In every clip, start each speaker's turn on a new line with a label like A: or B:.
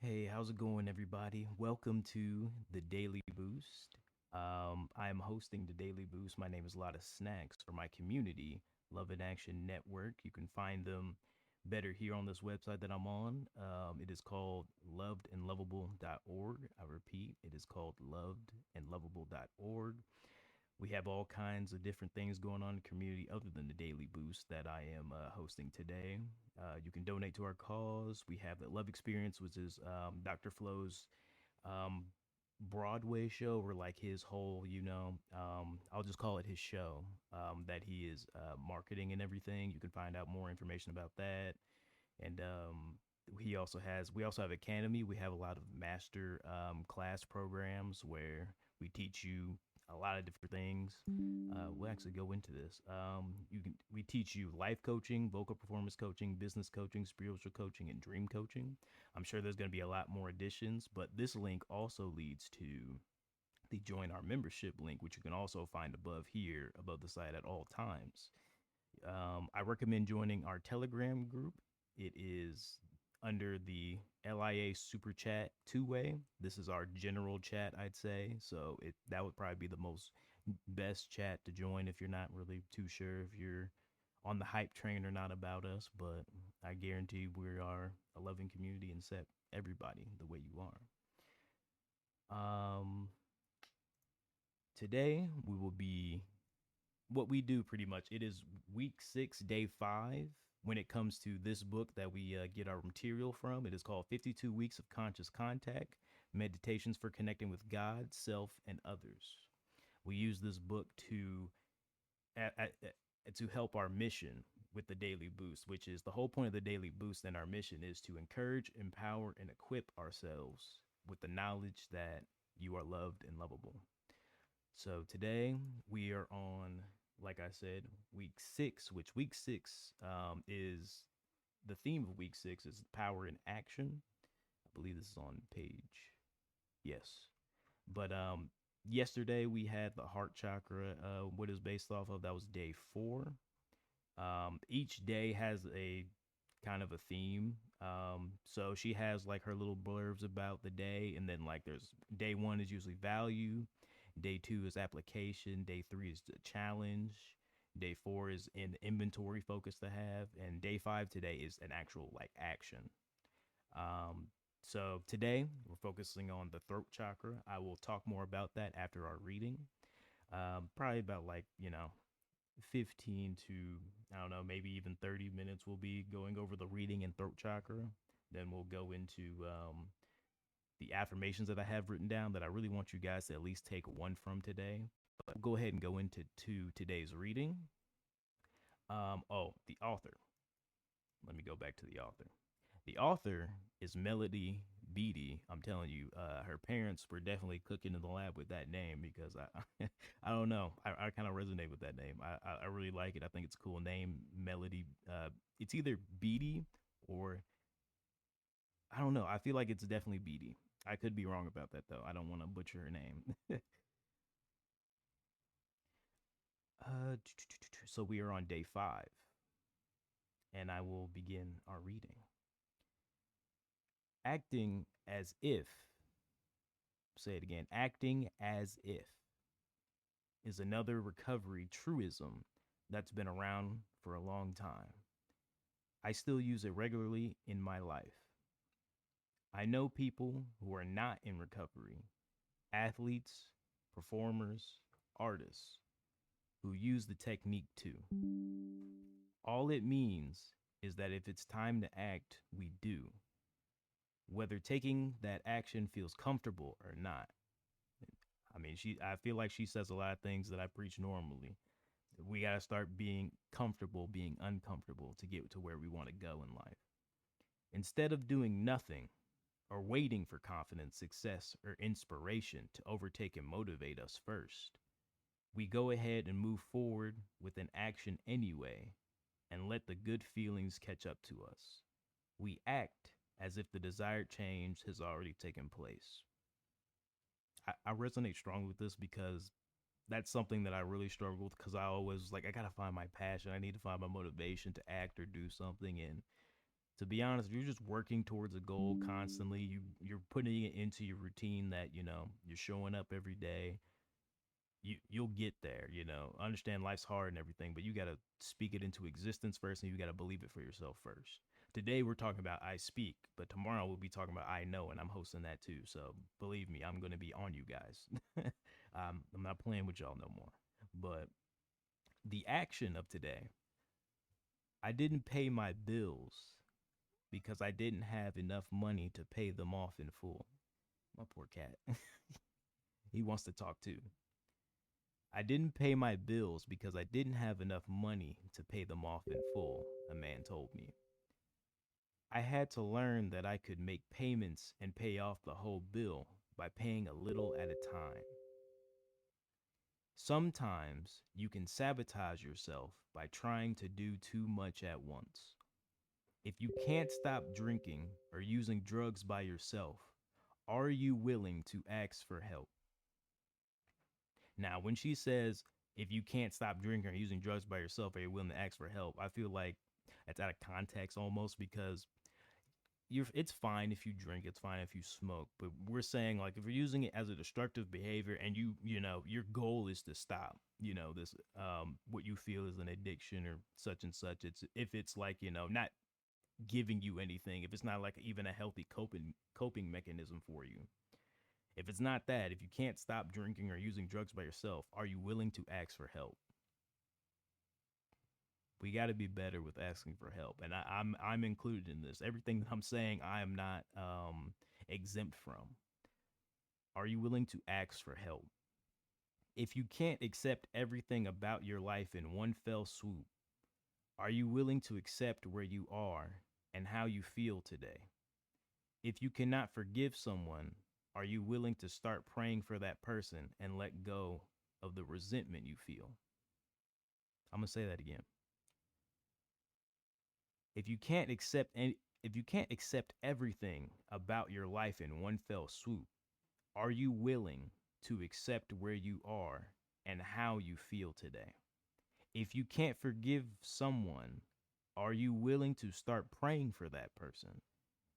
A: Hey, how's it going, everybody? Welcome to the Daily Boost. I am hosting the Daily Boost. My name is Lotta Snacks for my community, Love in Action Network. You can find them better here on this website that I'm on. It is called lovedandlovable.org. I repeat, it is called lovedandlovable.org. We have all kinds of different things going on in the community other than the Daily Boost that I am hosting today. You can donate to our cause. We have the Love Experience, which is Dr. Flo's um, Broadway show, or like his whole, I'll just call it his show that he is marketing and everything. You can find out more information about that. And we also have Academy. We have a lot of master class programs where we teach you a lot of different things. We'll actually go into this. We teach you life coaching, vocal performance coaching, business coaching, spiritual coaching, and dream coaching. I'm sure there's going to be a lot more additions, but this link also leads to the join our membership link, which you can also find above here, above the site at all times. I recommend joining our Telegram group. It is under the LIA Super Chat two way. This is our general chat, I'd say. So that would probably be the most best chat to join if you're not really too sure if you're on the hype train or not about us. But I guarantee we are a loving community and accept everybody the way you are. Today we will be what we do pretty much. It is week 6, day 5 when it comes to this book that we get our material from. It is called 52 Weeks of Conscious Contact Meditations for Connecting with God, Self, and Others. We use this book to help our mission with the Daily Boost, which is the whole point of the Daily Boost, and our mission is to encourage, empower, and equip ourselves with the knowledge that you are loved and lovable. So today we are on, like I said, week 6, which week 6 is the theme of week 6 is power in action. I believe this is on page, yes. But yesterday we had the heart chakra, what is based off of. That was day 4. Each day has a kind of a theme. So she has like her little blurbs about the day, and then like there's day 1 is usually value, day 2 is application, day 3 is the challenge, day 4 is an inventory focus to have, and day 5 today is an actual like action. So today we're focusing on the throat chakra. I will talk more about that after our reading. Probably about like 15 to, I don't know, maybe even 30 minutes we'll be going over the reading and throat chakra. Then we'll go into the affirmations that I have written down that I really want you guys to at least take one from today. But we'll go ahead and go into today's reading. The author. Let me go back to the author. The author is Melody Beatty. I'm telling you, her parents were definitely cooking in the lab with that name because I don't know. I kind of resonate with that name. I really like it. I think it's a cool name, Melody. It's either Beatty or I don't know. I feel like it's definitely Beatty. I could be wrong about that though. I don't want to butcher her name. So we are on day 5, and I will begin our reading. Acting as if, say it again, acting as if is another recovery truism that's been around for a long time. I still use it regularly in my life. I know people who are not in recovery, athletes, performers, artists, who use the technique too. All it means is that if it's time to act, we do, whether taking that action feels comfortable or not. I feel like she says a lot of things that I preach normally. We got to start being comfortable being uncomfortable to get to where we want to go in life. Instead of doing nothing or waiting for confidence, success, or inspiration to overtake and motivate us first, we go ahead and move forward with an action anyway and let the good feelings catch up to us. We act as if the desired change has already taken place. I resonate strongly with this because that's something that I really struggle with, because I always like, I gotta find my passion. I need to find my motivation to act or do something. And To be honest, if you're just working towards a goal constantly, you're putting it into your routine that, you're showing up every day, you'll get there. I understand life's hard and everything, but you got to speak it into existence first, and you got to believe it for yourself first. Today we're talking about I speak, but tomorrow we'll be talking about I know, and I'm hosting that too. So believe me, I'm going to be on you guys. I'm not playing with y'all no more. But the action of today, I didn't pay my bills because I didn't have enough money to pay them off in full. My poor cat. He wants to talk too. I didn't pay my bills because I didn't have enough money to pay them off in full, a man told me. I had to learn that I could make payments and pay off the whole bill by paying a little at a time. Sometimes you can sabotage yourself by trying to do too much at once. If you can't stop drinking or using drugs by yourself, are you willing to ask for help? Now, when she says, if you can't stop drinking or using drugs by yourself, are you willing to ask for help? I feel like that's out of context almost, because it's fine if you drink, it's fine if you smoke, but we're saying, like, if you're using it as a destructive behavior and your goal is to stop, this what you feel is an addiction or such and such. It's if it's like, not giving you anything, if it's not like even a healthy coping mechanism for you. If it's not that, if you can't stop drinking or using drugs by yourself, are you willing to ask for help? We got to be better with asking for help, and I'm included in this. Everything that I'm saying, I am not exempt from. Are you willing to ask for help? If you can't accept everything about your life in one fell swoop, are you willing to accept where you are and how you feel today? If you cannot forgive someone, are you willing to start praying for that person and let go of the resentment you feel? I'm going to say that again. If you can't accept any, if you can't accept everything about your life in one fell swoop, are you willing to accept where you are and how you feel today? If you can't forgive someone, are you willing to start praying for that person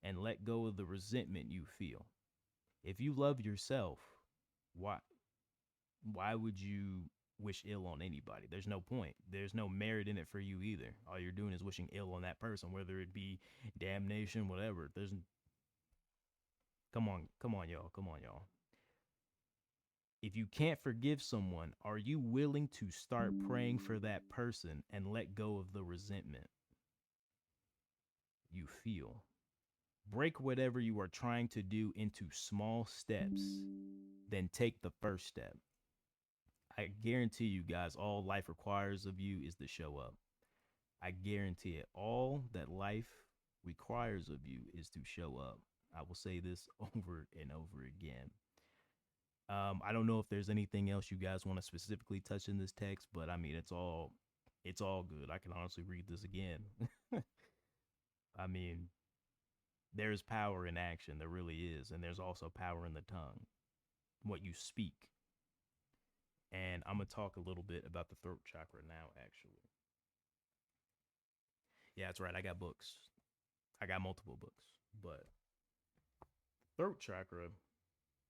A: and let go of the resentment you feel? If you love yourself, why why would you wish ill on anybody? There's no point. There's no merit in it for you either. All you're doing is wishing ill on that person, whether it be damnation, whatever. There's come on, y'all. Come on, y'all. If you can't forgive someone, are you willing to start praying for that person and let go of the resentment you feel? Break whatever you are trying to do into small steps, then take the first step. I guarantee you guys, all life requires of you is to show up. I guarantee it. All that life requires of you is to show up. I will say this over and over again. I don't know if there's anything else you guys want to specifically touch in this text, but I mean, it's all good. I can honestly read this again. I mean, there's power in action. There really is. And there's also power in the tongue, what you speak. And I'm going to talk a little bit about the throat chakra now, actually. Yeah, that's right. I got books. I got multiple books. But throat chakra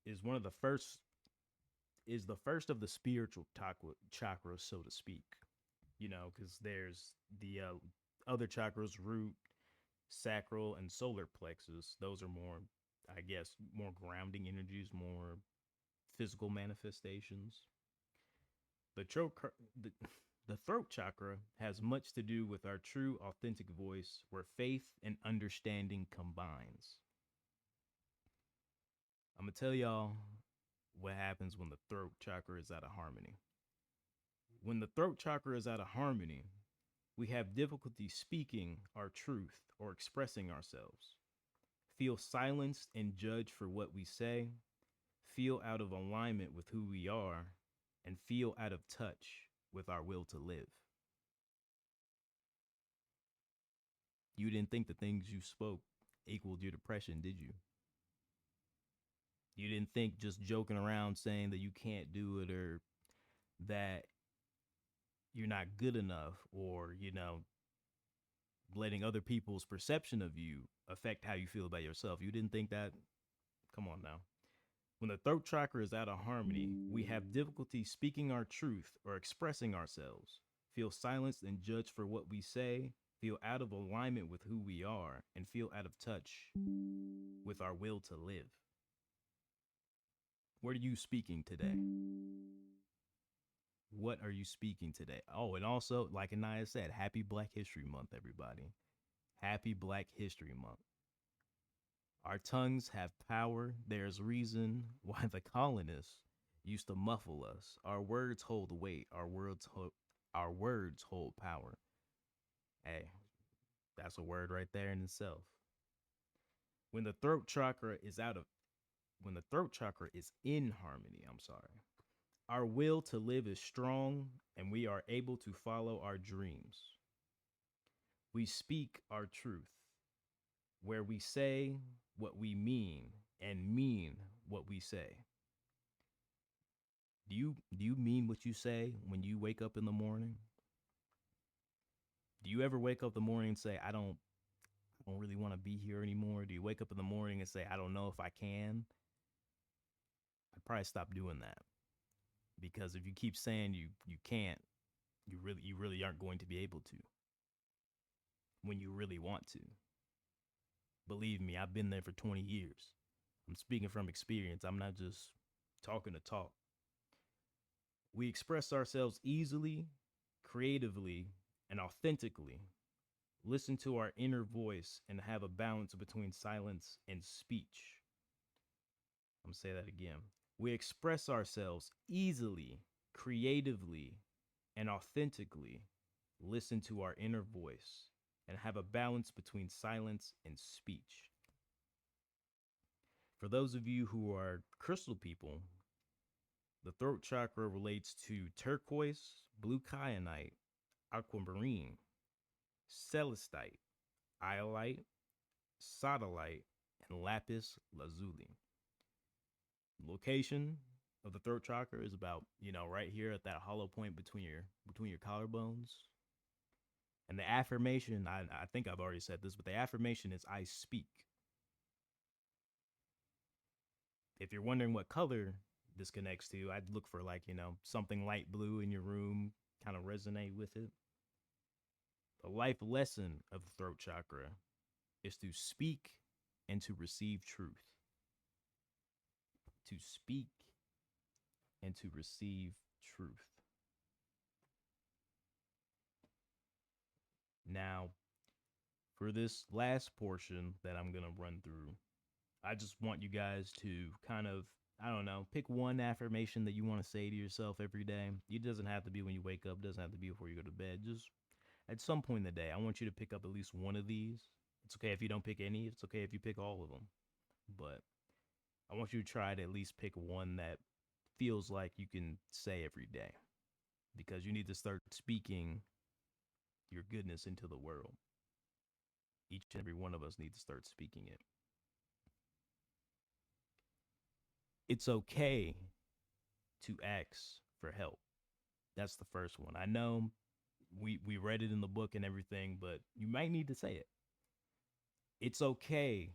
A: is one of the first, is the first of the spiritual chakras, so to speak. Because there's the other chakras, root, sacral, and solar plexus. Those are more, I guess, more grounding energies, more physical manifestations. The throat, the, the throat chakra has much to do with our true, authentic voice, where faith and understanding combines. I'm gonna tell y'all what happens when the throat chakra is out of harmony. When the throat chakra is out of harmony, we have difficulty speaking our truth or expressing ourselves, feel silenced and judged for what we say, feel out of alignment with who we are, and feel out of touch with our will to live. You didn't think the things you spoke equaled your depression, did you? You didn't think just joking around saying that you can't do it, or that you're not good enough, or, letting other people's perception of you affect how you feel about yourself. You didn't think that? Come on now. When the throat chakra is out of harmony, we have difficulty speaking our truth or expressing ourselves, feel silenced and judged for what we say, feel out of alignment with who we are, and feel out of touch with our will to live. What are you speaking today? What are you speaking today? Oh, and also, like Anaya said, happy Black History Month, everybody. Happy Black History Month. Our tongues have power. There's reason why the colonists used to muffle us. Our words hold weight. Our words hold power. Hey, that's a word right there in itself. When the throat chakra is out of when the throat chakra is in harmony, I'm sorry. Our will to live is strong and we are able to follow our dreams. We speak our truth, where we say what we mean and mean what we say. Do you mean what you say when you wake up in the morning? Do you ever wake up in the morning and say, I don't really want to be here anymore? Do you wake up in the morning and say, I don't know if I can? I'd probably stop doing that. Because if you keep saying you can't, you really aren't going to be able to when you really want to. Believe me, I've been there for 20 years. I'm speaking from experience. I'm not just talking to talk. We express ourselves easily, creatively, and authentically. Listen to our inner voice and have a balance between silence and speech. I'm going to say that again. We express ourselves easily, creatively, and authentically. Listen to our inner voice and have a balance between silence and speech. For those of you who are crystal people, the throat chakra relates to turquoise, blue kyanite, aquamarine, celestite, iolite, sodalite, and lapis lazuli. Location of the throat chakra is about, right here at that hollow point between your collarbones. And the affirmation, I think I've already said this, but the affirmation is I speak. If you're wondering what color this connects to, I'd look for something light blue in your room, kind of resonate with it. The life lesson of the throat chakra is to speak and to receive truth. To speak and to receive truth. Now, for this last portion that I'm going to run through, I just want you guys to kind of, I don't know, pick one affirmation that you want to say to yourself every day. It doesn't have to be when you wake up, it doesn't have to be before you go to bed. Just at some point in the day, I want you to pick up at least one of these. It's okay if you don't pick any, it's okay if you pick all of them. But I want you to try to at least pick one that feels like you can say every day, because you need to start speaking your goodness into the world. Each and every one of us needs to start speaking it. It's okay to ask for help. That's the first one. I know we read it in the book and everything, but you might need to say it. It's okay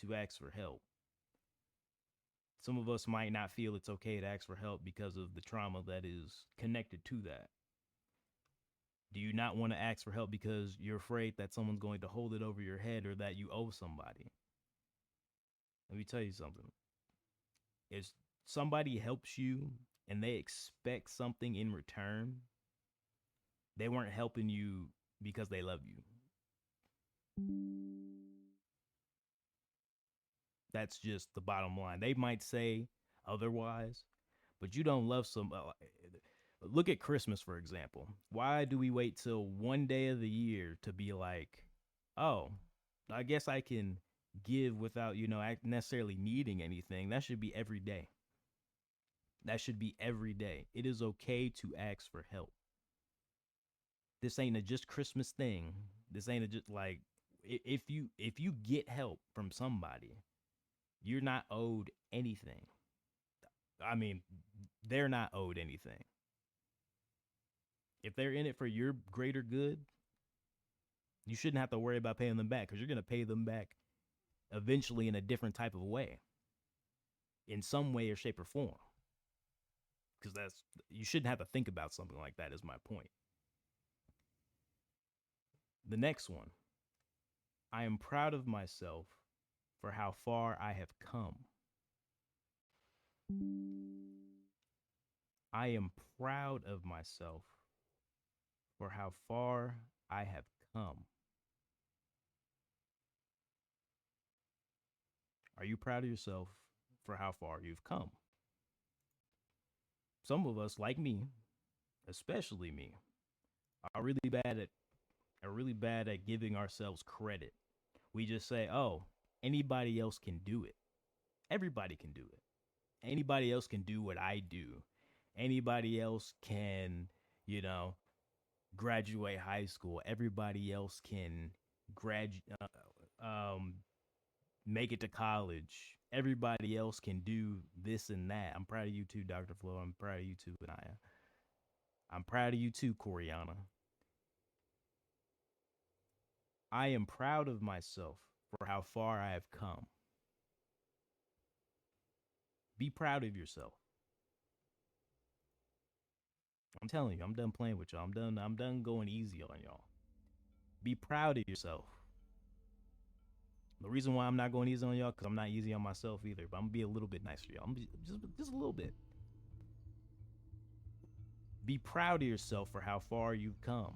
A: to ask for help. Some of us might not feel it's okay to ask for help because of the trauma that is connected to that. Do you not want to ask for help because you're afraid that someone's going to hold it over your head or that you owe somebody? Let me tell you something. If somebody helps you and they expect something in return, they weren't helping you because they love you. That's just the bottom line. They might say otherwise, but you don't love somebody. Look at Christmas, for example. Why do we wait till one day of the year to be like, oh, I guess I can give without, necessarily needing anything? That should be every day. That should be every day. It is okay to ask for help. This ain't a just Christmas thing. This ain't a just like, if you get help from somebody, you're not owed anything. I mean, they're not owed anything. If they're in it for your greater good, You shouldn't have to worry about paying them back because you're going to pay them back eventually in a different type of way, in some way or shape or form. Because you shouldn't have to think about something like that, is my point. The next one, I am proud of myself for how far I have come. I am proud of myself for how far I have come. Are you proud of yourself for how far you've come? Some of us, like me, especially me, are really bad at giving ourselves credit. We just say, "Oh, anybody else can do it. Everybody can do it. Anybody else can do what I do. Anybody else can, you know, graduate high school. Everybody else can grad um make it to college. Everybody else can do this and that." I'm proud of you too, Dr. Flo. I'm proud of you too, Anaya. I'm proud of you too, Coriana. I am proud of myself for how far I have come. Be proud of yourself. I'm telling you, I'm done playing with y'all. I'm done going easy on y'all. Be proud of yourself. The reason why I'm not going easy on y'all, because I'm not easy on myself either. But I'm gonna be a little bit nice for y'all. I'm just a little bit. Be proud of yourself for how far you've come.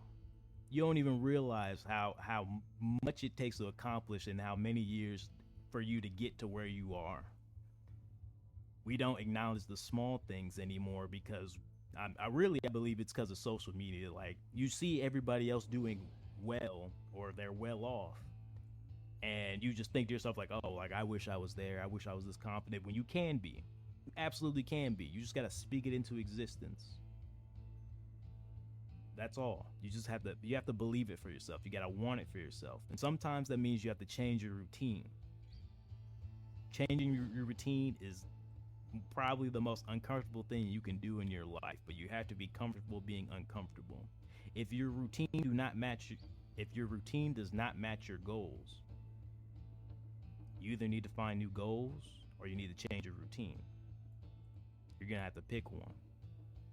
A: You don't even realize how much it takes to accomplish and how many years for you to get to where you are. We don't acknowledge the small things anymore because I believe it's because of social media. Like, you see everybody else doing well or they're well off, and you just think to yourself like, oh, like I wish I was there. I wish I was this confident. When you can be, you absolutely can be. You just gotta speak it into existence. That's all. You have to believe it for yourself. You gotta want it for yourself. And sometimes that means you have to change your routine. Changing your routine is probably the most uncomfortable thing you can do in your life, but you have to be comfortable being uncomfortable. If your routine do not match if your routine does not match your goals, you either need to find new goals or you need to change your routine. You're going to have to pick one.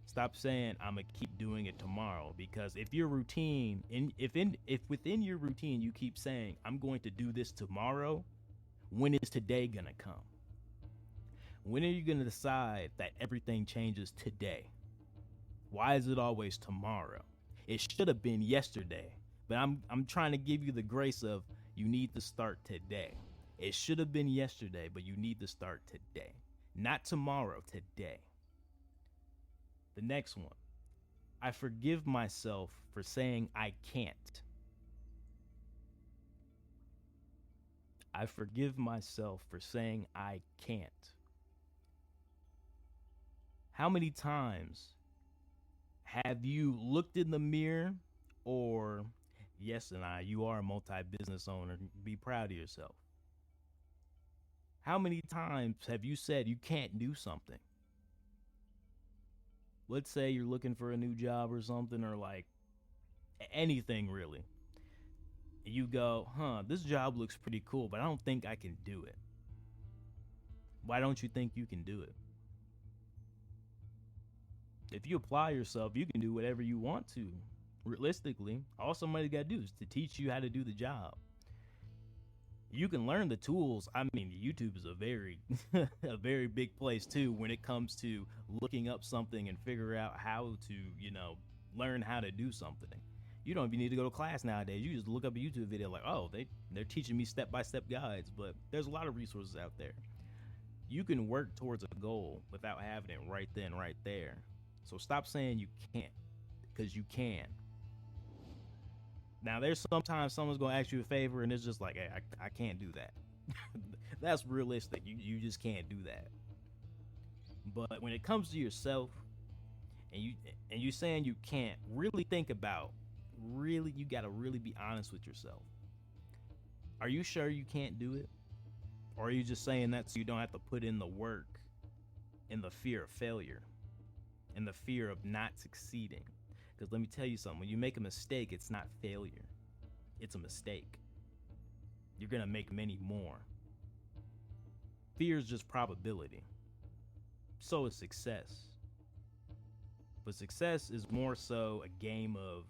A: Stop saying I'm going to keep doing it tomorrow, because if your routine if within your routine you keep saying I'm going to do this tomorrow, when is today going to come? When are you going to decide that everything changes today? Why is it always tomorrow? It should have been yesterday. But I'm trying to give you the grace of, you need to start today. It should have been yesterday, but you need to start today. Not tomorrow, today. The next one. I forgive myself for saying I can't. I forgive myself for saying I can't. How many times have you looked in the mirror, or, yes, and you are a multi-business owner, be proud of yourself. How many times have you said you can't do something? Let's say you're looking for a new job or something, or like anything really. You go, this job looks pretty cool, but I don't think I can do it. Why don't you think you can do it? If you apply yourself, you can do whatever you want to. Realistically, all somebody's got to do is to teach you how to do the job. You can learn the tools. I mean, YouTube is a very a very big place too when it comes to looking up something and figure out how to, learn how to do something. You don't even need to go to class nowadays. You just look up a YouTube video like, oh, they're teaching me step-by-step guides, but there's a lot of resources out there. You can work towards a goal without having it right then, right there. So stop saying you can't, because you can. Now, there's sometimes someone's going to ask you a favor, and it's just like, hey, I can't do that. That's realistic. You just can't do that. But when it comes to yourself, and you saying you can't, really think about, you got to really be honest with yourself. Are you sure you can't do it? Or are you just saying that so you don't have to put in the work in the fear of failure, in the fear of not succeeding? Because let me tell you something, when you make a mistake, it's not failure. it's a mistake. You're going to make many more. Fear is just probability. So is success. But success is more so a game of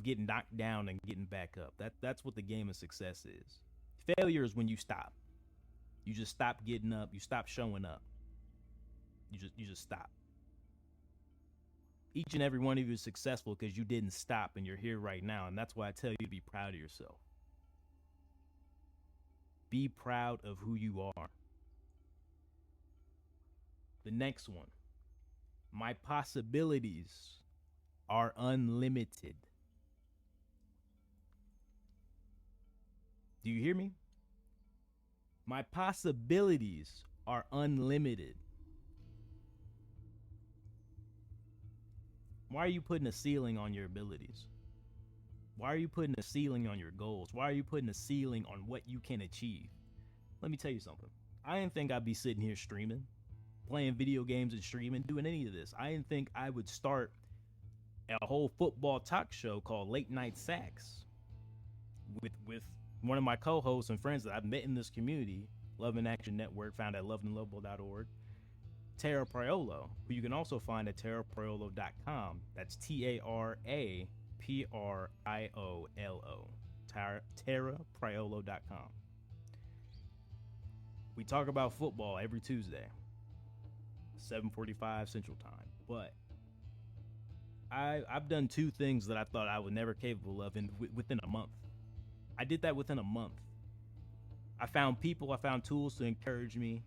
A: getting knocked down and getting back up. That's what the game of success is. Failure is when you stop. You just stop getting up. You stop showing up. You just stop. Each and every one of you is successful because you didn't stop and you're here right now. And that's why I tell you to be proud of yourself. Be proud of who you are. The next one. My possibilities are unlimited. Do you hear me? My possibilities are unlimited. Why are you putting a ceiling on your abilities? Why are you putting a ceiling on your goals? Why are you putting a ceiling on what you can achieve? Let me tell you something. I didn't think I'd be sitting here streaming, playing video games and streaming, doing any of this. I didn't think I would start a whole football talk show called Late Night Sacks with one of my co-hosts and friends that I've met in this community, Love in Action Network, found at loveandlovable.org, Tara Priolo, who you can also find at tarapriolo.com. That's TARAPRIOLO. tarapriolo.com. We talk about football every Tuesday, 7:45 Central Time. But I've done two things that I thought I was never capable of within a month. I did that within a month. I found people, I found tools to encourage me,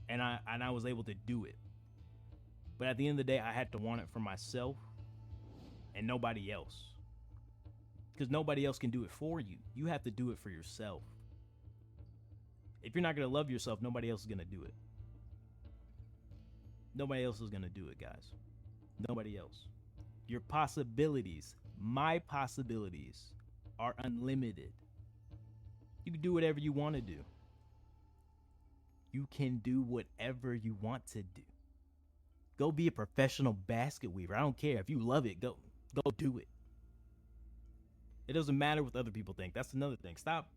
A: and I was able to do it. But at the end of the day, I had to want it for myself and nobody else. Because nobody else can do it for you. You have to do it for yourself. If you're not going to love yourself, nobody else is going to do it. Nobody else is going to do it, guys. Nobody else. Your possibilities, my possibilities, are unlimited. You can do whatever you want to do. You can do whatever you want to do. Go be a professional basket weaver. I don't care. If you love it, go do it. It doesn't matter what other people think. That's another thing. Stop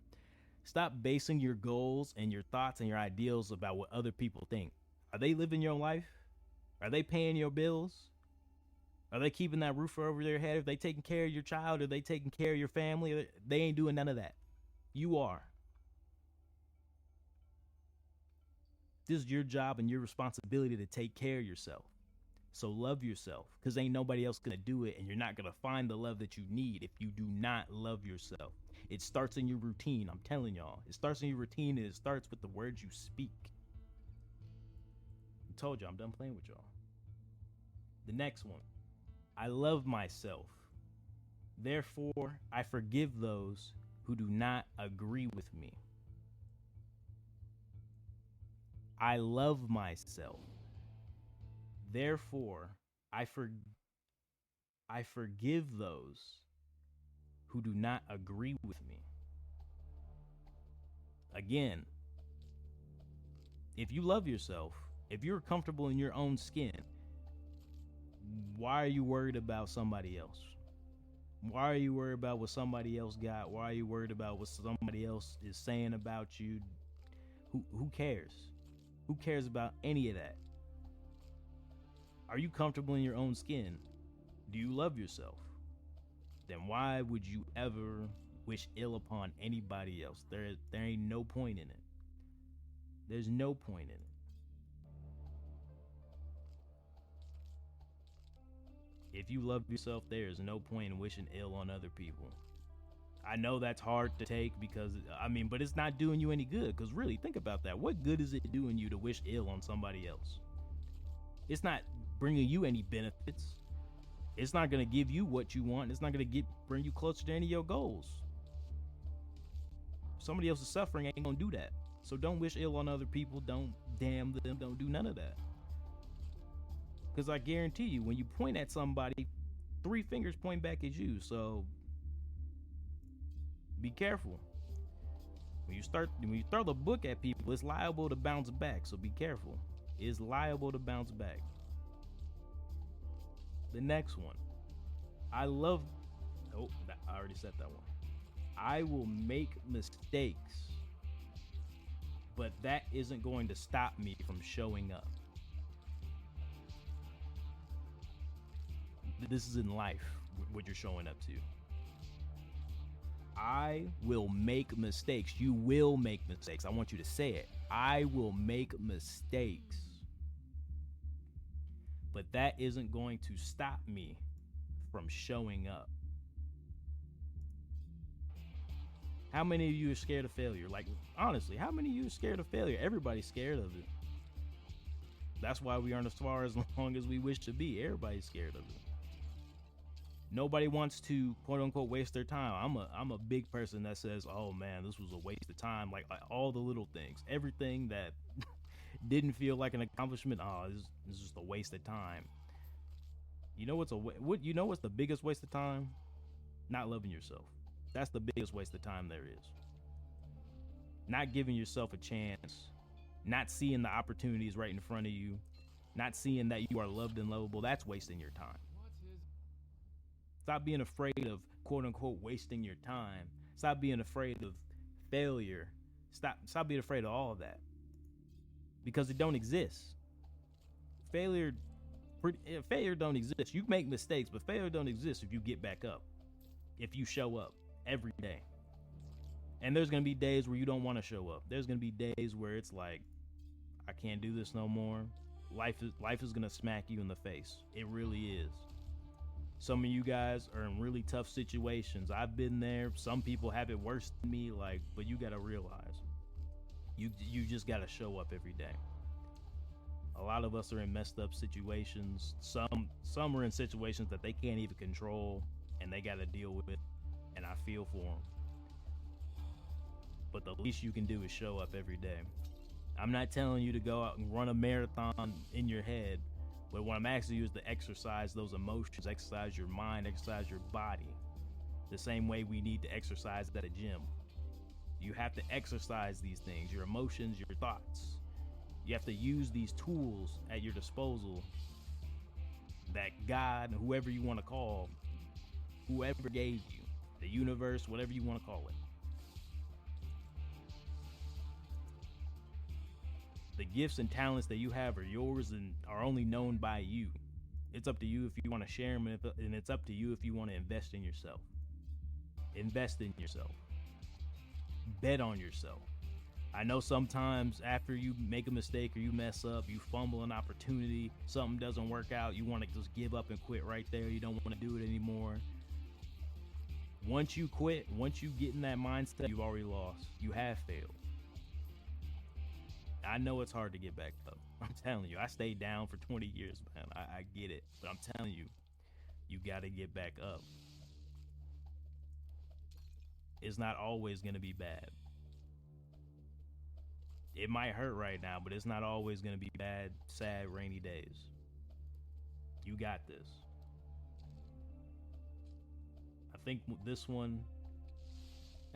A: basing your goals and your thoughts and your ideals about what other people think. Are they living your life? Are they paying your bills? Are they keeping that roof over their head? Are they taking care of your child? Are they taking care of your family? They ain't doing none of that. You are. This is your job and your responsibility to take care of yourself. So love yourself, because ain't nobody else going to do it, and you're not going to find the love that you need if you do not love yourself. It starts in your routine, I'm telling y'all. It starts in your routine, and it starts with the words you speak. I told y'all, I'm done playing with y'all. The next one. I love myself. Therefore, I forgive those who do not agree with me. I love myself. Therefore, I forgive those who do not agree with me. Again, if you love yourself, if you're comfortable in your own skin, why are you worried about somebody else? Why are you worried about what somebody else got? Why are you worried about what somebody else is saying about you? Who cares? Who cares about any of that? Are you comfortable in your own skin? Do you love yourself? Then why would you ever wish ill upon anybody else? There ain't no point in it. There's no point in it. If you love yourself, there is no point in wishing ill on other people. I know that's hard to take but it's not doing you any good. Because really, think about that. What good is it doing you to wish ill on somebody else? It's not bringing you any benefits. It's not going to give you what you want. It's not going to bring you closer to any of your goals. Somebody else's suffering ain't going to do that. So don't wish ill on other people. Don't damn them. Don't do none of that. Because I guarantee you, when you point at somebody, 3 fingers point back at you. So be careful. When you throw the book at people, it's liable to bounce back. So be careful. It's liable to bounce back. The next one. I love Oh, I already said that one. I will make mistakes, but that isn't going to stop me from showing up. This is in life, what you're showing up to. I will make mistakes. You will make mistakes. I want you to say it. I will make mistakes, but that isn't going to stop me from showing up. How many of you are scared of failure? Like, honestly, how many of you are scared of failure? Everybody's scared of it. That's why we aren't as far as long as we wish to be. Everybody's scared of it. Nobody wants to, quote unquote, waste their time. I'm a big person that says, oh man, this was a waste of time. Like all the little things, everything that didn't feel like an accomplishment. Oh, this is just a waste of time. You know what's the biggest waste of time? Not loving yourself. That's the biggest waste of time there is. Not giving yourself a chance, not seeing the opportunities right in front of you, not seeing that you are loved and lovable. That's wasting your time. Stop being afraid of, quote unquote, wasting your time. Stop being afraid of failure. Stop being afraid of all of that, because it don't exist. Failure don't exist. You make mistakes, but failure don't exist if you get back up, if you show up every day. And there's going to be days where you don't want to show up. There's going to be days where it's like, I can't do this no more. Life is going to smack you in the face. It really is. Some of you guys are in really tough situations. I've been there. Some people have it worse than me, but you got to realize you just got to show up every day. A lot of us are in messed up situations. Some are in situations that they can't even control and they got to deal with it. And I feel for them. But the least you can do is show up every day. I'm not telling you to go out and run a marathon in your head, but what I'm asking you is to exercise those emotions, exercise your mind, exercise your body, the same way we need to exercise at a gym. You have to exercise these things, your emotions, your thoughts. You have to use these tools at your disposal that God, whoever you want to call, whoever gave you, the universe, whatever you want to call it. The gifts and talents that you have are yours and are only known by you. It's up to you if you want to share them, and it's up to you if you want to invest in yourself. Invest in yourself. Bet on yourself. I know sometimes after you make a mistake or you mess up, you fumble an opportunity, something doesn't work out, you want to just give up and quit right there. You don't want to do it anymore. Once you quit, once you get in that mindset, you've already lost. You have failed. I know it's hard to get back up. I'm telling you, I stayed down for 20 years, man. I get it. But I'm telling you, you got to get back up. It's not always going to be bad. It might hurt right now, but it's not always going to be bad, sad, rainy days. You got this. I think this one,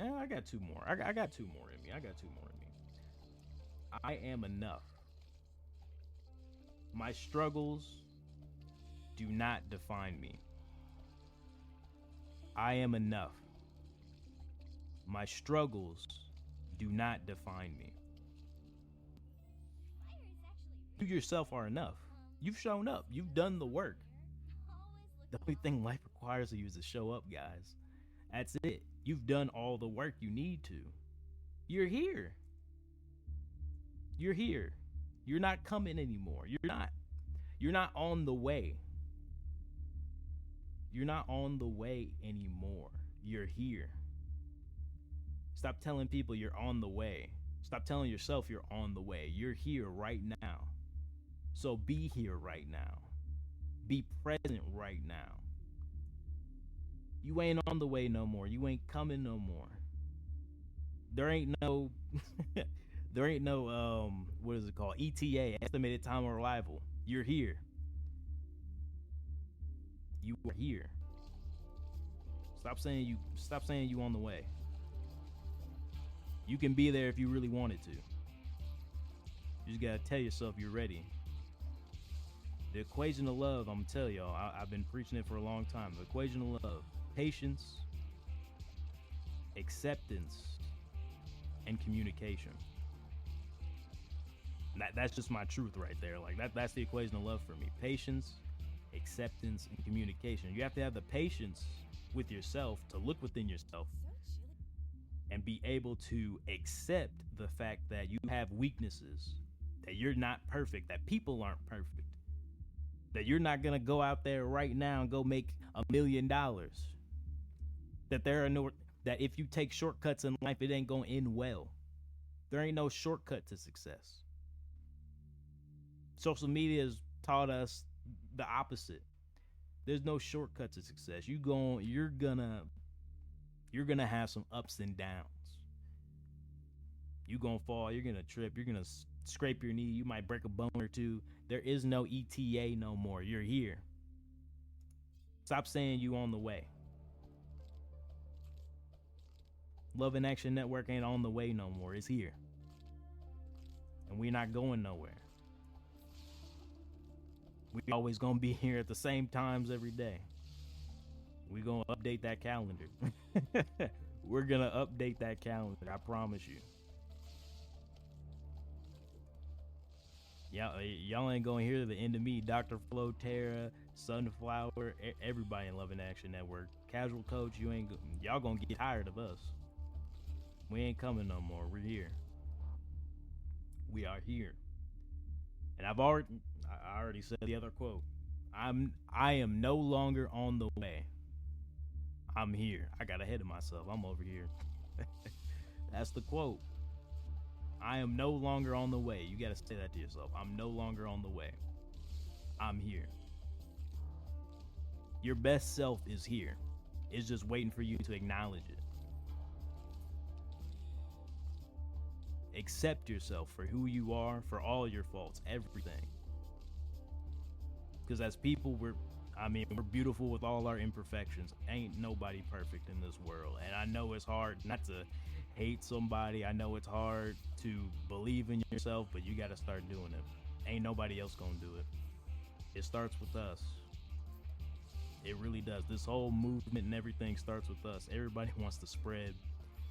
A: I got two more. I got two more in me. I am enough. My struggles do not define me. I am enough. My struggles do not define me. You yourself are enough. You've shown up. You've done the work. The only thing life requires of you is to show up, guys. That's it. You've done all the work you need to. You're here. You're here. You're not coming anymore. You're not on the way. You're not on the way anymore. You're here. Stop telling people you're on the way. Stop telling yourself you're on the way. You're here right now. So be here right now. Be present right now. You ain't on the way no more. You ain't coming no more. There ain't no what is it called? ETA, estimated time of arrival. You're here. You are here. Stop saying you on the way. You can be there if you really wanted to. You just gotta tell yourself you're ready. The equation of love, I'm telling y'all, I've been preaching it for a long time. The equation of love patience, acceptance, and communication. That's just my truth right there. Like that's the equation of love for me. Patience, acceptance, and communication. You have to have the patience with yourself to look within yourself and be able to accept the fact that you have weaknesses, that you're not perfect, that people aren't perfect, that you're not gonna go out there right now and go make $1 million, that there are no, that if you take shortcuts in life, it ain't gonna end well. There ain't no shortcut to success. Social media has taught us the opposite. There's no shortcut to success. You're gonna have some ups and downs. You're gonna fall, you're gonna trip, you're gonna scrape your knee, you might break a bone or two. There is no ETA no more. You're here. Stop saying you on the way. Love in Action Network ain't on the way no more. It's here. And we're not going nowhere. We always gonna be here at the same times every day. We gonna update that calendar. We're gonna update that calendar. I promise you. Y'all ain't gonna hear the end of me. Dr. Flo, Tara, Sunflower, everybody in Love in Action Network. Casual Coach, y'all gonna get tired of us. We ain't coming no more. We're here. We are here. And I already said the other quote. I am no longer on the way. I'm here. I got ahead of myself. I'm over here. That's the quote. I am no longer on the way. You got to say that to yourself. I'm no longer on the way. I'm here. Your best self is here. It's just waiting for you to acknowledge it. Accept yourself for who you are, for all your faults, everything. Because as people, we're beautiful with all our imperfections. Ain't nobody perfect in this world. And I know it's hard not to hate somebody. I know it's hard to believe in yourself, but you got to start doing it. Ain't nobody else gonna do it. It starts with us. It really does. This whole movement and everything starts with us. Everybody wants to spread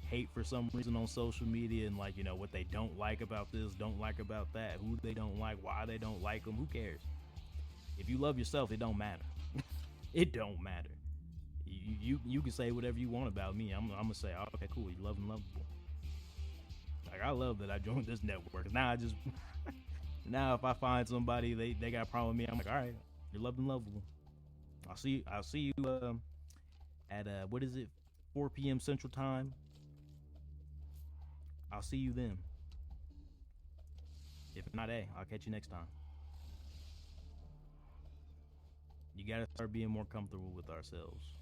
A: hate for some reason on social media and what they don't like about this, don't like about that, who they don't like, why they don't like them. Who cares? If you love yourself, it don't matter. It don't matter. You can say whatever you want about me. I'm gonna say, oh, okay, cool. You love and lovable. Like I love that I joined this network. Now if I find somebody they got a problem with me, I'm like, all right, you're loved and lovable. I'll see you at what is it, 4 p.m. Central Time. I'll see you then. If not, I'll catch you next time. You gotta start being more comfortable with ourselves.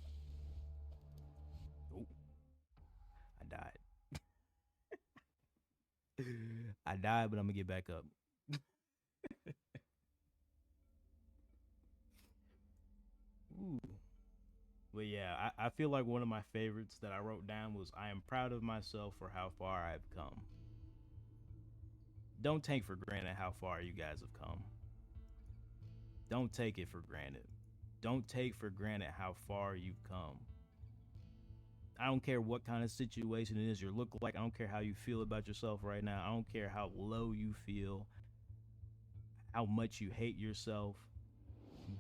A: Oh, I died. I died, but I'm gonna get back up. Ooh. But yeah, I feel like one of my favorites that I wrote down was, I am proud of myself for how far I've come. Don't take for granted how far you guys have come. Don't take it for granted. Don't take for granted how far you've come. I don't care what kind of situation it is you look like. I don't care how you feel about yourself right now. I don't care how low you feel, how much you hate yourself.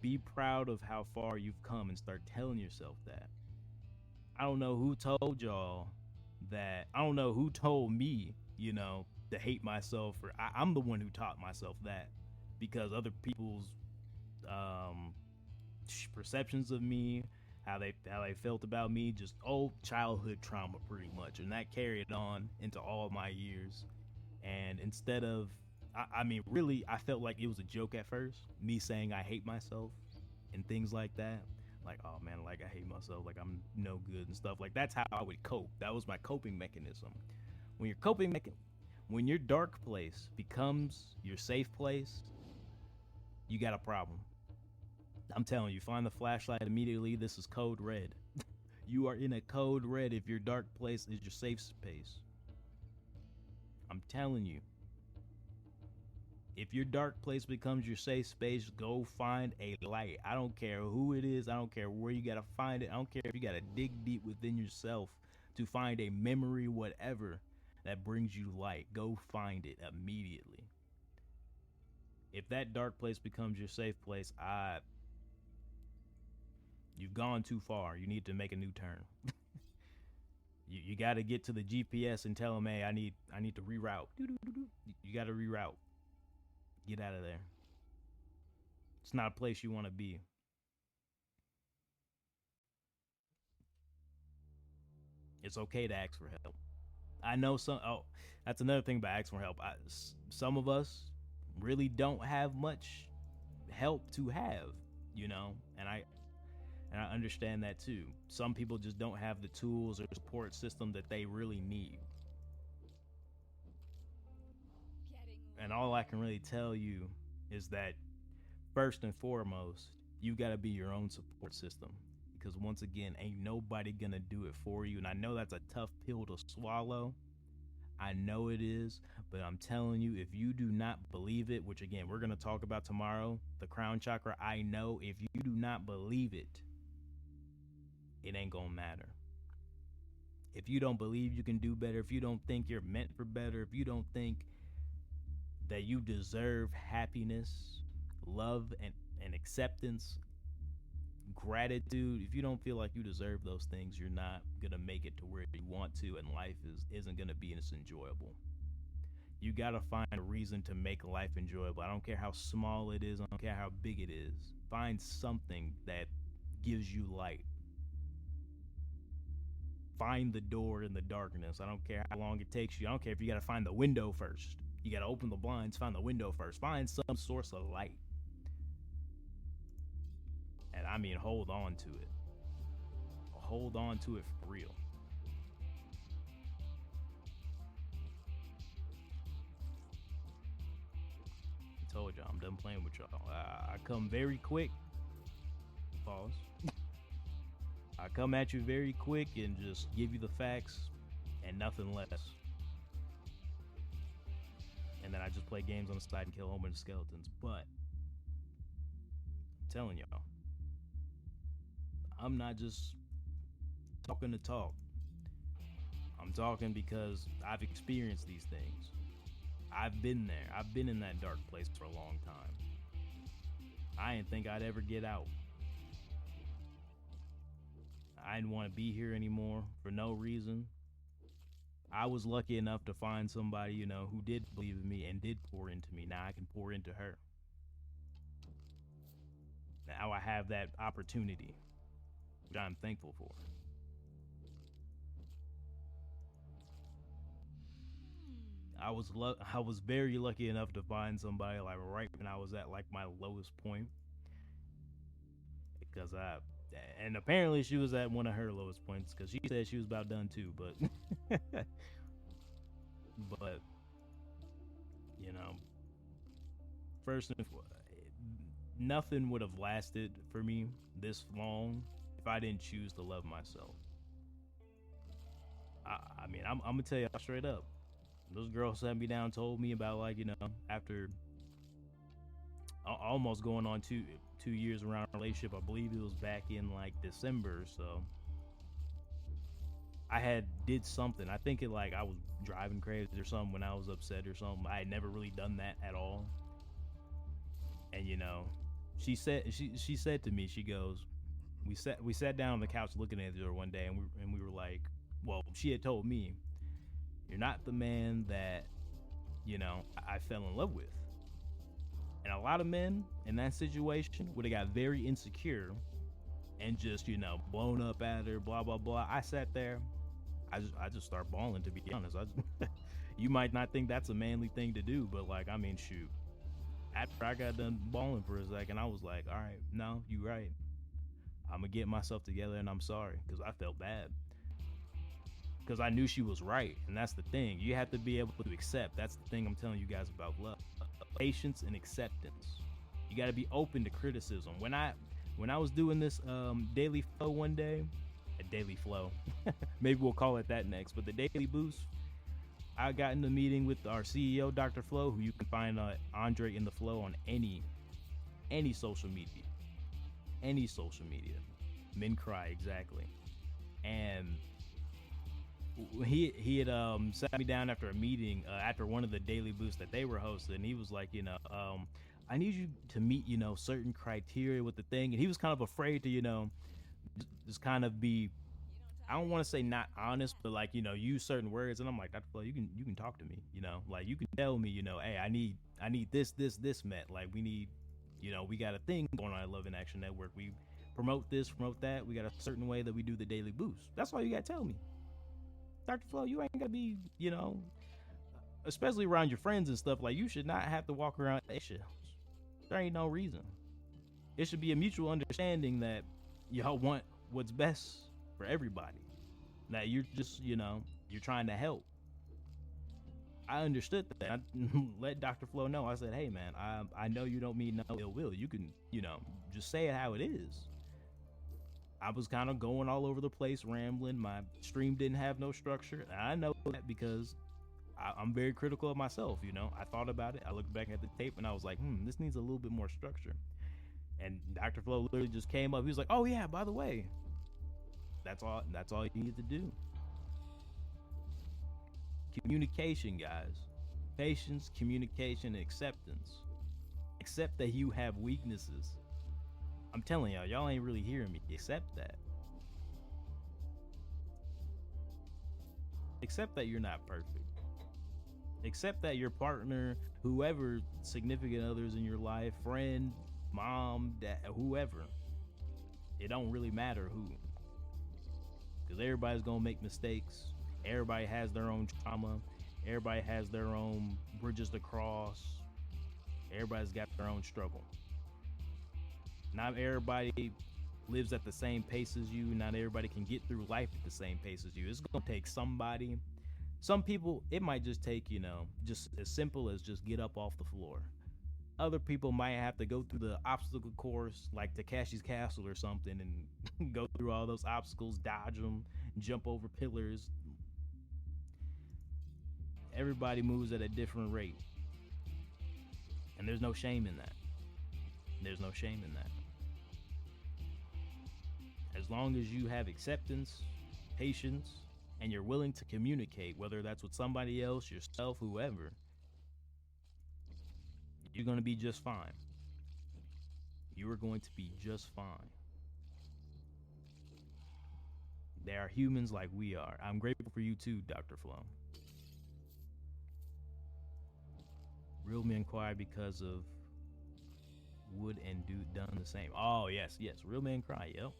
A: Be proud of how far you've come and start telling yourself that. I don't know who told y'all that. I don't know who told me, to hate myself. I'm the one who taught myself that, because other people's perceptions of me, how they felt about me, just old childhood trauma pretty much, and that carried on into all my years. And instead of, really, I felt like it was a joke at first, me saying I hate myself and things like that. Like, oh man, like I hate myself, like I'm no good and stuff. Like that's how I would cope. That was my coping mechanism. When your dark place becomes your safe place, you got a problem. I'm telling you, find the flashlight immediately. This is code red. You are in a code red if your dark place is your safe space. I'm telling you. If your dark place becomes your safe space, go find a light. I don't care who it is. I don't care where you got to find it. I don't care if you got to dig deep within yourself to find a memory, whatever, that brings you light. Go find it immediately. If that dark place becomes your safe place, you've gone too far. You need to make a new turn. You got to get to the GPS and tell them, hey, I need to reroute. You got to reroute. Get out of there. It's not a place you want to be. It's okay to ask for help. I know some. Oh, that's another thing about asking for help. Some of us really don't have much help to have, and I understand that too. Some people just don't have the tools or support system that they really need. And all I can really tell you is that first and foremost, you got to be your own support system. Because once again, ain't nobody gonna do it for you. And I know that's a tough pill to swallow. I know it is, but I'm telling you, if you do not believe it, which again, we're gonna talk about tomorrow, the crown chakra, I know if you do not believe it, it ain't gonna matter. If you don't believe you can do better, if you don't think you're meant for better, if you don't think that you deserve happiness, love, and acceptance, gratitude, if you don't feel like you deserve those things, you're not gonna make it to where you want to, and life isn't gonna be as enjoyable. You gotta find a reason to make life enjoyable. I don't care how small it is, I don't care how big it is. Find something that gives you light. Find the door in the darkness. I don't care how long it takes you. I don't care if you gotta find the window first. You gotta open the blinds, find the window first. Find some source of light. And I mean, hold on to it. Hold on to it for real. I told y'all, I'm done playing with y'all. I come very quick. Pause. I come at you very quick and just give you the facts and nothing less. And then I just play games on the side and kill a whole bunch of skeletons. But I'm telling y'all, I'm not just talking to talk. I'm talking because I've experienced these things. I've been there. I've been in that dark place for a long time. I didn't think I'd ever get out. I didn't want to be here anymore for no reason. I was lucky enough to find somebody, who did believe in me and did pour into me. Now I can pour into her. Now I have that opportunity, which I'm thankful for. I was very lucky enough to find somebody like right when I was at like my lowest point, because and apparently she was at one of her lowest points because she said she was about done too, but but you know, first and foremost, nothing would have lasted for me this long if I didn't choose to love myself. I mean, I'm gonna tell you straight up. Those girls sat me down, told me about after almost going on two years around a relationship. I believe it was back in like December. So I had did something. I think I was driving crazy or something when I was upset or something. I had never really done that at all. And she said to me, she goes, we sat down on the couch looking at each other one day, and we were like, well, she had told me, you're not the man that I fell in love with. And a lot of men in that situation would have got very insecure and just blown up at her, blah blah blah. I sat there, I just start bawling, to be honest. You might not think that's a manly thing to do, but shoot, after I got done bawling for a second, I was like, all right, no, you right, I'm gonna get myself together, and I'm sorry, because I felt bad, because I knew she was right. And that's the thing, you have to be able to accept. That's the thing I'm telling you guys about love: patience and acceptance. You got to be open to criticism. When I was doing this daily flow one day, a daily flow, maybe we'll call it that next, but the daily boost, I got in the meeting with our CEO, Dr. Flo, who you can find Andre in the Flow on any social media, any social media. Men cry exactly, and he had sat me down after a meeting after one of the daily boosts that they were hosting. And he was like, I need you to meet certain criteria with the thing, and he was kind of afraid to just kind of be, I don't want to say not honest, but like use certain words. And I'm like, Dr. Flo, you can talk to me, like you can tell me, hey, I need this met. Like we need, we got a thing going on at Love in Action Network. We promote this, promote that. We got a certain way that we do the daily boost. That's all you gotta tell me, Dr. Flo. You ain't gotta be, especially around your friends and stuff. Like you should not have to walk around issues. There ain't no reason. It should be a mutual understanding that y'all want what's best for everybody. That you're just, you're trying to help. I understood that. I let Dr. Flo know. I said, hey man, I know you don't mean no ill will. You can, just say it how it is. I was kind of going all over the place, rambling. My stream didn't have no structure. And I know that because I'm very critical of myself. I thought about it. I looked back at the tape and I was like, this needs a little bit more structure. And Dr. Flo literally just came up. He was like, oh yeah, by the way, that's all you need to do. Communication, guys. Patience, communication, and acceptance. Accept that you have weaknesses. I'm telling y'all ain't really hearing me. Accept that. Accept that you're not perfect. Accept that your partner, whoever, significant others in your life, friend, mom, dad, whoever, it don't really matter who. Because everybody's going to make mistakes. Everybody has their own trauma. Everybody has their own bridges to cross. Everybody's got their own struggle. Not everybody lives at the same pace as you. Not everybody can get through life at the same pace as you. It's going to take somebody. Some people, it might just take, just as simple as just get up off the floor. Other people might have to go through the obstacle course like Takashi's Castle or something and go through all those obstacles, dodge them, jump over pillars. Everybody moves at a different rate. And there's no shame in that. There's no shame in that. As long as you have acceptance, patience, and you're willing to communicate, whether that's with somebody else, yourself, whoever, you're going to be just fine. You are going to be just fine. They are humans like we are. I'm grateful for you too, Dr. Flo. Real men cry because of would and do done the same. Oh, yes. Real men cry. Yep.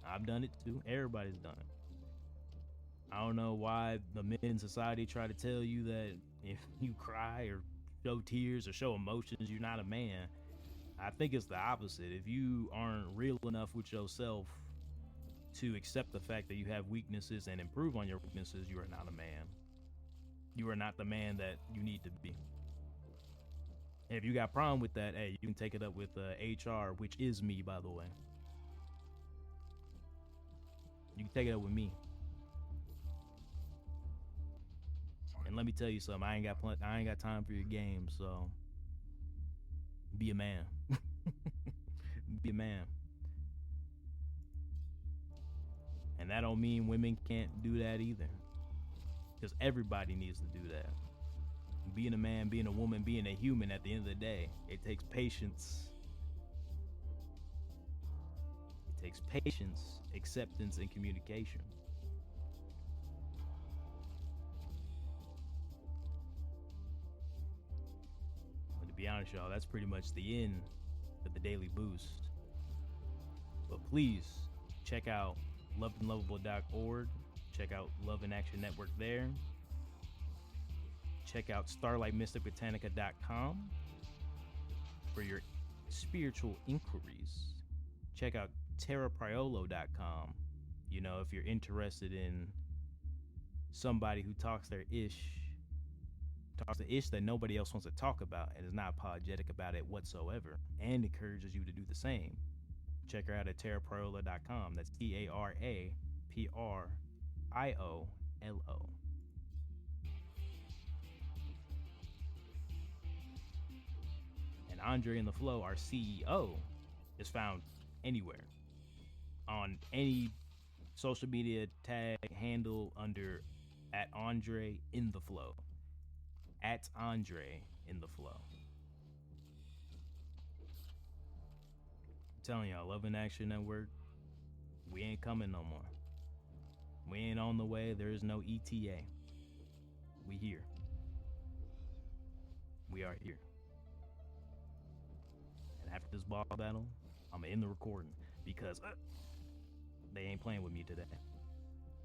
A: I've done it too. Everybody's done it. I don't know why the men in society try to tell you that if you cry or show tears or show emotions, you're not a man. I think it's the opposite. If you aren't real enough with yourself to accept the fact that you have weaknesses and improve on your weaknesses, you are not a man. You are not the man that you need to be. And if you got a problem with that, hey, you can take it up with HR, which is me, by the way. You can take it up with me. And let me tell you something. I ain't got time for your games. So be a man. Be a man. And that don't mean women can't do that either. Because everybody needs to do that. Being a man, being a woman, being a human, at the end of the day, it takes patience. It takes patience, acceptance, and communication. But to be honest, y'all, that's pretty much the end of the Daily Boost. But please check out lovedandlovable.org. Check out Love in Action Network there. Check out starlightmysticbotanica.com for your spiritual inquiries. Check out terrapriolo.com. If you're interested in somebody who talks the ish that nobody else wants to talk about and is not apologetic about it whatsoever and encourages you to do the same. Check her out at terrapriolo.com. That's TARAPRIOLO. Andre in the Flow, our CEO, is found anywhere on any social media tag handle under at Andre in the Flow. At Andre in the Flow. I'm telling y'all, Love in Action Network, we ain't coming no more. We ain't on the way. There is no ETA. We here. We are here. And after this ball battle, I'm going to end the recording because they ain't playing with me today.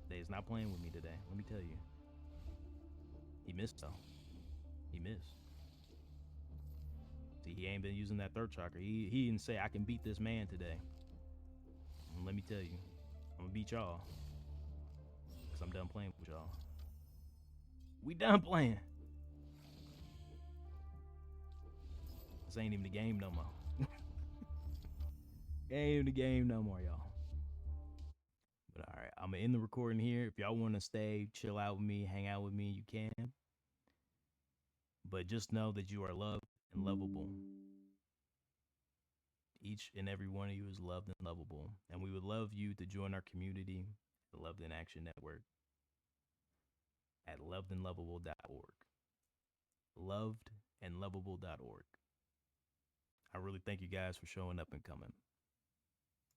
A: They is not playing with me today. Let me tell you. He missed though. He missed. See, he ain't been using that third chakra. He didn't say, I can beat this man today. And let me tell you, I'm going to beat y'all. Because I'm done playing with y'all. We done playing. This ain't even the game no more. Ain't even the game no more, y'all. But all right, I'm going to end the recording here. If y'all want to stay, chill out with me, hang out with me, you can. But just know that you are loved and lovable. Each and every one of you is loved and lovable. And we would love you to join our community, the Loved in Action Network, at lovedandlovable.org. Lovedandlovable.org. I really thank you guys for showing up and coming.